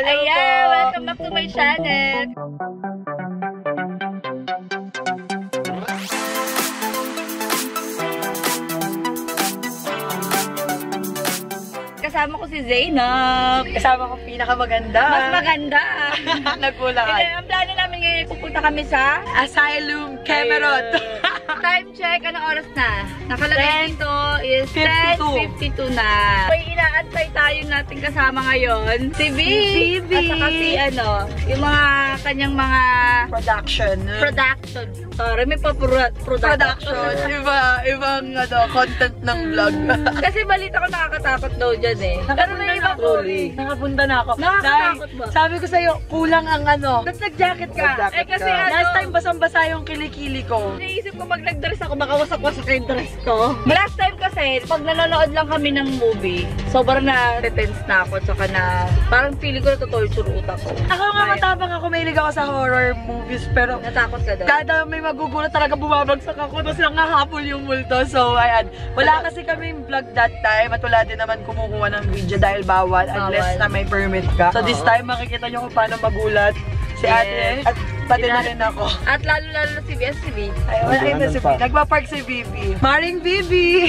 Hello Ayan, po. welcome back to my channel. Kasama ko si Zainab. Kasama ko pinakamaganda. Mas maganda. Nagkulangan. And ang plano namin ngayon, pupunta kami sa Asylum Camerot. time check. Anong oras na? Nakalagay dito is 10:52 10:52 na. May inaantay tayo natin kasama ngayon. Si V. At saka si yung mga kanyang mga Production. Sorry, may production. Ibang content ng vlog. Kasi balita ko nakakatakot daw dyan eh. Pero may ibang story. Nakapunta na ako. Nakakatakot ba? Sabi ko sa'yo, kulang ang Ba't nag-jacket ka? Eh kasi Last time basang-basa yung kilikili ko. naisip ko pag nag-dress ako, baka wasak-wasak yung dress ko. Last time kasi, pag nanonood lang kami ng movie, sobrang na-retense na ako. Tsaka na, parang feeling ko na-torture utak ko. Ako nga matapang ako, mahilig ako sa horror movies, pero Natakot ka daw. kada may magugulat talaga bumabagsak ako, tapos lang nakahabol yung multo. So, ayan. Wala kasi kaming vlog that time at wala din naman kumukuha ng video dahil bawal unless na may permit ka. So, this time makikita nyo kung paano magulat si ate at pati na rin ako. At lalo-lalo na si B. Ay, wala yun na si Bibi. Nagpa-park si Bibi. Maring Bibi!